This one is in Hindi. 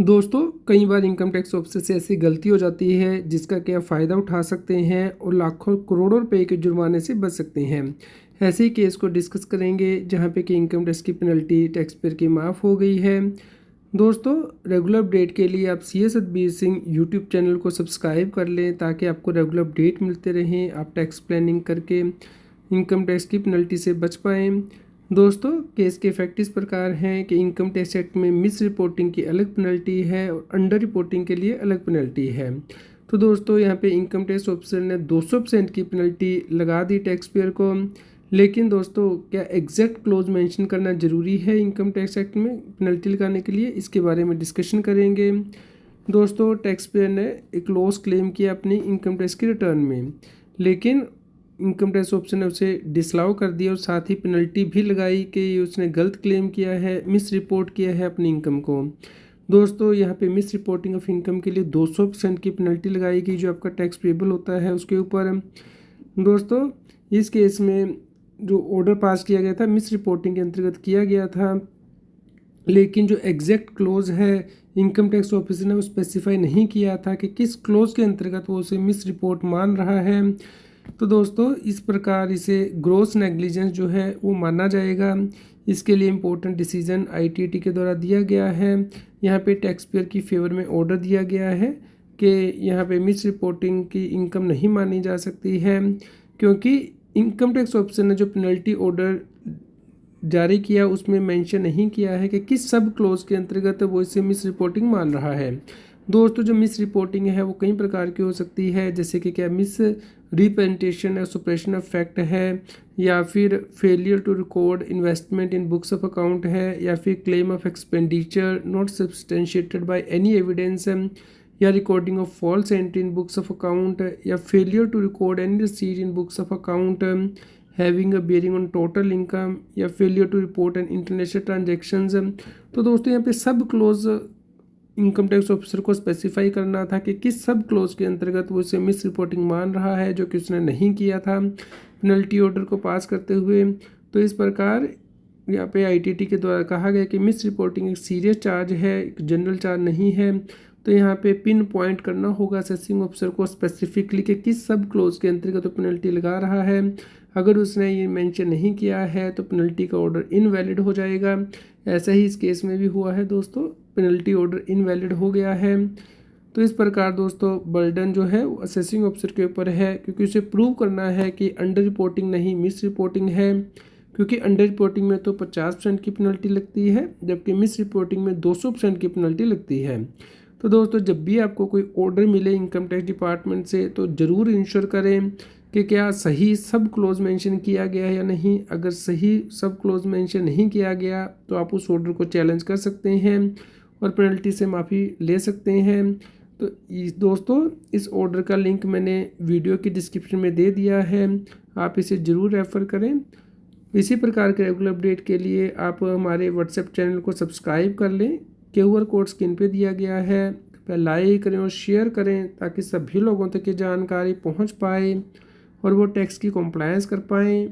दोस्तों, कई बार इनकम टैक्स ऑफिसर से ऐसी गलती हो जाती है जिसका क्या फ़ायदा उठा सकते हैं और लाखों करोड़ों रुपए के जुर्माने से बच सकते हैं। ऐसे ही केस को डिस्कस करेंगे जहां पे कि इनकम टैक्स की पेनल्टी टैक्स पेयर की माफ़ हो गई है। दोस्तों, रेगुलर अपडेट के लिए आप C S Satbir Singh YouTube channel को सब्सक्राइब कर लें ताकि आपको रेगुलर अपडेट मिलते रहें। आप टैक्स प्लानिंग करके इनकम टैक्स की पेनल्टी से बच पाएँ। दोस्तों, केस के फैक्ट इस प्रकार हैं कि इनकम टैक्स एक्ट में मिस रिपोर्टिंग की अलग पेनल्टी है और अंडर रिपोर्टिंग के लिए अलग पेनल्टी है। तो दोस्तों, यहाँ पे इनकम टैक्स ऑफिसर ने 200% की पेनल्टी लगा दी टैक्स पेयर को। लेकिन दोस्तों, क्या एग्जैक्ट क्लोज मेंशन करना ज़रूरी है इनकम टैक्स एक्ट में पेनल्टी लगाने के लिए, इसके बारे में डिस्कशन करेंगे। दोस्तों, टैक्स पेयर ने एक लॉस क्लेम किया अपनी इनकम टैक्स की रिटर्न में, लेकिन इनकम टैक्स ऑफिसर ने उसे डिसलाउ कर दिया और साथ ही पेनल्टी भी लगाई कि उसने गलत क्लेम किया है, मिस रिपोर्ट किया है अपनी इनकम को। दोस्तों, यहाँ पे मिस रिपोर्टिंग ऑफ इनकम के लिए 200% की पेनल्टी लगाई गई जो आपका टैक्स पेबल होता है उसके ऊपर। दोस्तों, इस केस में जो ऑर्डर पास किया गया था मिस रिपोर्टिंग के अंतर्गत किया गया था, लेकिन जो एग्जैक्ट क्लोज है इनकम टैक्स ऑफिसर ने वो स्पेसिफाई नहीं किया था कि किस क्लोज के अंतर्गत वो उसे मिस रिपोर्ट मान रहा है। तो दोस्तों, इस प्रकार इसे ग्रॉस नेग्लिजेंस जो है वो माना जाएगा। इसके लिए इम्पोर्टेंट डिसीजन आईटीटी के द्वारा दिया गया है। यहाँ पे टैक्स पेयर की फेवर में ऑर्डर दिया गया है कि यहाँ पे मिस रिपोर्टिंग की इनकम नहीं मानी जा सकती है, क्योंकि इनकम टैक्स ऑफिसर ने जो पेनल्टी ऑर्डर जारी किया उसमें मेंशन नहीं किया है कि किस सब क्लोज के अंतर्गत वो इसे मिस रिपोर्टिंग मान रहा है। दोस्तों, जो मिस रिपोर्टिंग है वो कई प्रकार की हो सकती है, जैसे कि क्या मिस रिप्रेजेंटेशन या सुप्रेशन ऑफ फैक्ट है, या फिर failure to record investment in books of account है, या फिर claim of expenditure not substantiated by any evidence, या recording of false entry in books of account, या failure to record any receipt in books of account having a bearing on total income, या failure to report an international transactions. तो दोस्तों, यहाँ पे sub clause income tax officer को स्पेसिफाई करना था कि किस सब क्लोज के अंतर्गत वो इसे मिस रिपोर्टिंग मान रहा है, जो कि उसने नहीं किया था पेनल्टी ऑर्डर को पास करते हुए। तो इस प्रकार यहाँ पे आईटीटी के द्वारा कहा गया कि मिस रिपोर्टिंग एक सीरियस चार्ज है, एक जनरल चार्ज नहीं है। तो यहाँ पे पिन पॉइंट करना होगा असेसिंग ऑफिसर को स्पेसिफिकली कि किस सब क्लोज के अंतर्गत वो पेनल्टी लगा रहा है। अगर उसने ये मेंशन नहीं किया है तो पेनल्टी का ऑर्डर इनवैलिड हो जाएगा। ऐसा ही इस केस में भी हुआ है दोस्तों, पेनल्टी ऑर्डर इनवैलिड हो गया है। तो इस प्रकार दोस्तों, बर्डन जो है वो असेसिंग ऑफिसर के ऊपर है, क्योंकि उसे प्रूव करना है कि अंडर रिपोर्टिंग नहीं मिस रिपोर्टिंग है। क्योंकि अंडर रिपोर्टिंग में तो 50% की पेनल्टी लगती है, जबकि मिस रिपोर्टिंग में 200% की पेनल्टी लगती है। तो दोस्तों, जब भी आपको कोई ऑर्डर मिले इनकम टैक्स डिपार्टमेंट से तो ज़रूर इंश्योर करें कि क्या सही सब क्लोज मेंशन किया गया है या नहीं। अगर सही सब क्लोज मेंशन नहीं किया गया तो आप उस ऑर्डर को चैलेंज कर सकते हैं और पेनल्टी से माफ़ी ले सकते हैं। तो दोस्तों, इस ऑर्डर का लिंक मैंने वीडियो की डिस्क्रिप्शन में दे दिया है, आप इसे ज़रूर रेफ़र करें। इसी प्रकार के रेगुलर अपडेट के लिए आप हमारे व्हाट्सएप चैनल को सब्सक्राइब कर लें। QR कोड स्क्रीन पे दिया गया है, लाइक करें और शेयर करें ताकि सभी लोगों तक ये जानकारी पहुंच पाए और वो टैक्स की कॉम्प्लायंस कर पाएँ।